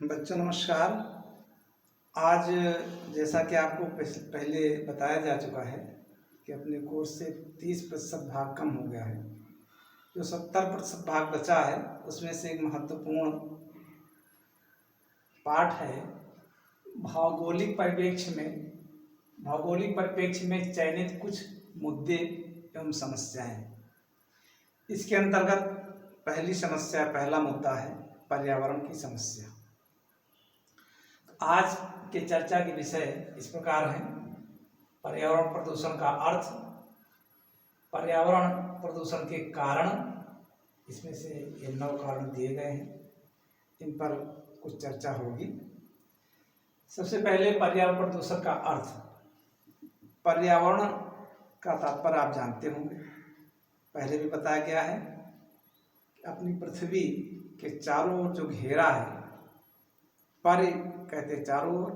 बच्चों नमस्कार। आज जैसा कि आपको पहले बताया जा चुका है कि अपने कोर्स से 30% भाग कम हो गया है। जो 70% भाग बचा है उसमें से एक महत्वपूर्ण पाठ है भौगोलिक परिप्रेक्ष्य में चयनित कुछ मुद्दे एवं समस्याएं। इसके अंतर्गत पहला मुद्दा है पर्यावरण की समस्या। आज के चर्चा के विषय इस प्रकार हैं: पर्यावरण प्रदूषण का अर्थ, पर्यावरण प्रदूषण के कारण, इसमें से ये 9 कारण दिए गए हैं, इन पर कुछ चर्चा होगी। सबसे पहले पर्यावरण प्रदूषण का अर्थ। पर्यावरण का तात्पर्य आप जानते होंगे, पहले भी बताया गया है कि अपनी पृथ्वी के चारों ओर जो घेरा है, पर्य कहते चारों ओर,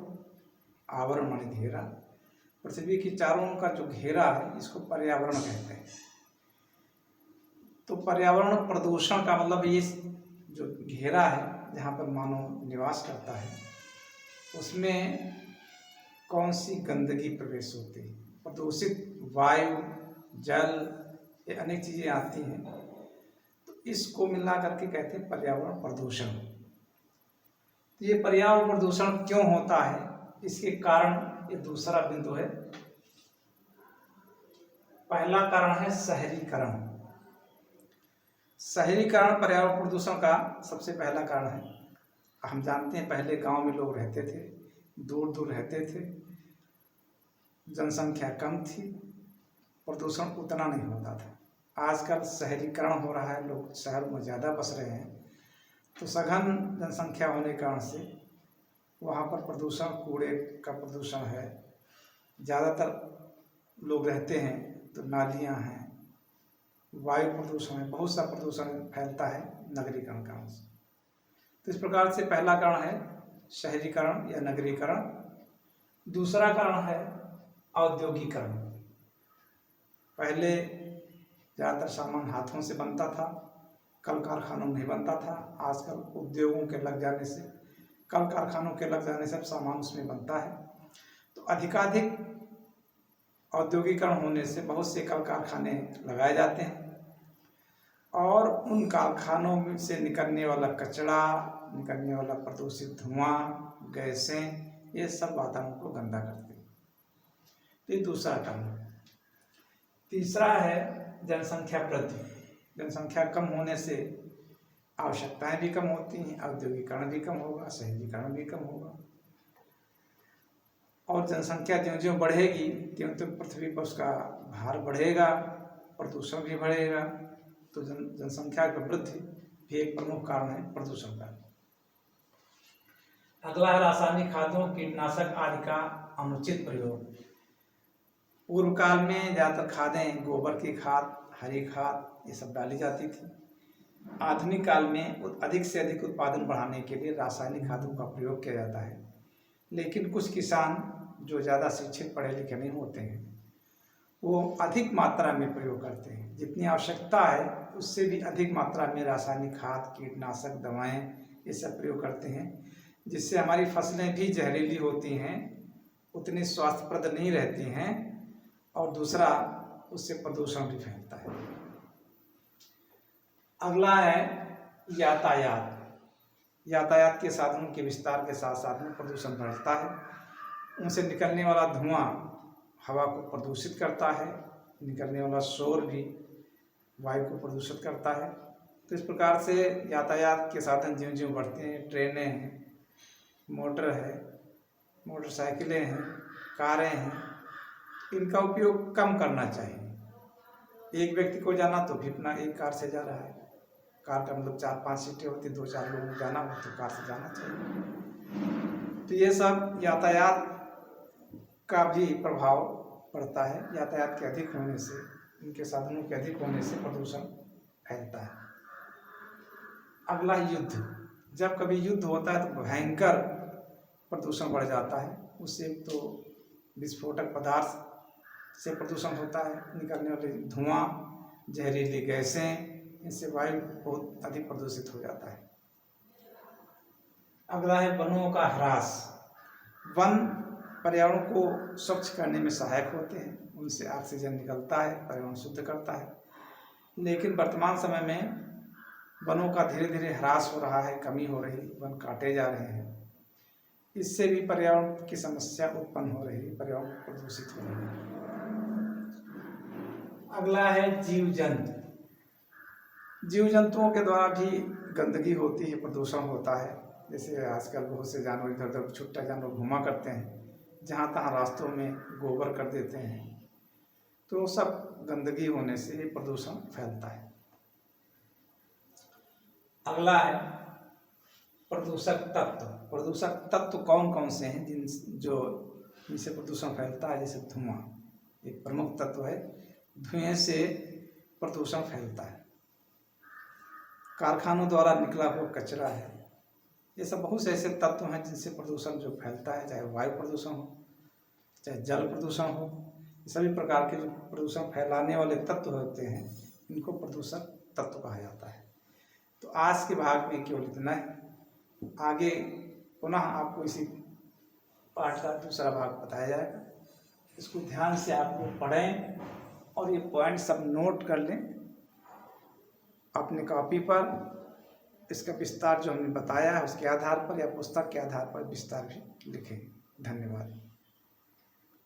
आवरण माने घेरा, पृथ्वी की चारों ओर का जो घेरा है इसको पर्यावरण कहते हैं। तो पर्यावरण प्रदूषण का मतलब ये जो घेरा है जहाँ पर मानव निवास करता है उसमें कौन सी गंदगी प्रवेश होती है, प्रदूषित वायु, जल, ये अनेक चीज़ें आती हैं, तो इसको मिला करके कहते हैं पर्यावरण प्रदूषण। ये पर्यावरण प्रदूषण क्यों होता है, इसके कारण ये दूसरा बिंदु है। पहला कारण है शहरीकरण। शहरीकरण पर्यावरण प्रदूषण का सबसे पहला कारण है। हम जानते हैं पहले गांव में लोग रहते थे, दूर दूर रहते थे, जनसंख्या कम थी, प्रदूषण उतना नहीं होता था। आजकल शहरीकरण हो रहा है, लोग शहरों में ज़्यादा बस रहे हैं, तो सघन जनसंख्या होने के कारण से वहाँ पर प्रदूषण, कूड़े का प्रदूषण है, ज़्यादातर लोग रहते हैं तो नालियाँ हैं, वायु प्रदूषण है, बहुत सा प्रदूषण फैलता है नगरीकरण कारण से। तो इस प्रकार से पहला कारण है शहरीकरण या नगरीकरण। दूसरा कारण है औद्योगिकरण। पहले ज़्यादातर सामान हाथों से बनता था, कल कारखानों में नहीं बनता था। आजकल उद्योगों के लग जाने से, कल कारखानों के लग जाने से अब सामान उसमें बनता है। तो अधिकाधिक औद्योगिकरण होने से बहुत से कल कारखाने लगाए जाते हैं और उन कारखानों में से निकलने वाला कचरा, निकलने वाला प्रदूषित धुआं, गैसें, ये सब वातावरण को गंदा करते हैं। तो ये दूसरा कारण है। तीसरा है जनसंख्या वृद्धि। जनसंख्या कम होने से आवश्यकताएं भी कम होती हैं, औद्योगिकरण भी कम होगा, शहरीकरण भी कम होगा, और जनसंख्या ज्यों ज्यों बढ़ेगी त्यों त्यों पृथ्वी पर उसका भार बढ़ेगा, प्रदूषण भी बढ़ेगा। तो जनसंख्या की वृद्धि भी एक प्रमुख कारण है प्रदूषण का। अगला है रासायनिक खादों, कीटनाशक आदि का अनुचित प्रयोग। पूर्व काल में ज़्यादातर खादें गोबर की खाद, हरी खाद, ये सब डाली जाती थी। आधुनिक काल में अधिक से अधिक उत्पादन बढ़ाने के लिए रासायनिक खादों का प्रयोग किया जाता है, लेकिन कुछ किसान जो ज़्यादा शिक्षित पढ़े लिखे नहीं होते हैं वो अधिक मात्रा में प्रयोग करते हैं। जितनी आवश्यकता है उससे भी अधिक मात्रा में रासायनिक खाद, कीटनाशक दवाएं, ये सब प्रयोग करते हैं, जिससे हमारी फसलें भी जहरीली होती हैं, उतनी स्वास्थ्यप्रद नहीं रहती हैं, और दूसरा उससे प्रदूषण भी फैलता है। अगला है यातायात। यातायात के साधनों के विस्तार के साथ साथ में प्रदूषण बढ़ता है। उनसे निकलने वाला धुआं हवा को प्रदूषित करता है, निकलने वाला शोर भी वायु को प्रदूषित करता है। तो इस प्रकार से यातायात के साधन ज्यों ज्यों बढ़ते हैं, ट्रेनें हैं, मोटर है, मोटरसाइकिलें हैं, कारें हैं, इनका उपयोग कम करना चाहिए। एक व्यक्ति को जाना तो भी अपना एक कार से जा रहा है, कार का मतलब 4-5 सीटें होती, 2-4 लोगों को जाना हो तो कार से जाना चाहिए। तो ये सब यातायात का भी प्रभाव पड़ता है। यातायात के अधिक होने से, इनके साधनों के अधिक होने से प्रदूषण फैलता है। अगला युद्ध। जब कभी युद्ध होता है तो भयंकर प्रदूषण बढ़ जाता है। उससे तो विस्फोटक पदार्थ से प्रदूषण होता है, निकलने वाले धुआं, जहरीली गैसें, इनसे वायु बहुत अधिक प्रदूषित हो जाता है। अगला है वनों का ह्रास। वन पर्यावरण को स्वच्छ करने में सहायक होते हैं, उनसे ऑक्सीजन निकलता है, पर्यावरण शुद्ध करता है। लेकिन वर्तमान समय में वनों का धीरे धीरे ह्रास हो रहा है, कमी हो रही, वन काटे जा रहे हैं। इससे भी पर्यावरण की समस्या उत्पन्न हो रही है, पर्यावरण प्रदूषित हो रही है। अगला है जीव जंतु। जीव जंतुओं के द्वारा भी गंदगी होती है, प्रदूषण होता है। जैसे आजकल बहुत से जानवर इधर उधर छुट्टा जानवर घुमा करते हैं, जहाँ तहाँ रास्तों में गोबर कर देते हैं, तो सब गंदगी होने से प्रदूषण फैलता है। अगला है प्रदूषक तत्व। प्रदूषक तत्व कौन कौन से हैं जिनसे प्रदूषण फैलता है? जैसे धुआं एक प्रमुख तत्व है, धुएं से प्रदूषण फैलता है। कारखानों द्वारा निकला हुआ कचरा है, ये सब बहुत से ऐसे तत्व हैं जिनसे प्रदूषण जो फैलता है, चाहे वायु प्रदूषण हो, चाहे जल प्रदूषण हो, सभी प्रकार के जो प्रदूषण फैलाने वाले तत्व होते हैं, इनको प्रदूषक तत्व कहा जाता है। तो आज के भाग में केवल इतना है। आगे पुनः आपको इसी पाठ का दूसरा भाग बताया जाएगा। इसको ध्यान से आपको पढ़ें और ये पॉइंट सब नोट कर लें अपने कॉपी पर। इसका विस्तार जो हमने बताया है उसके आधार पर या पुस्तक के आधार पर विस्तार भी लिखें। धन्यवाद।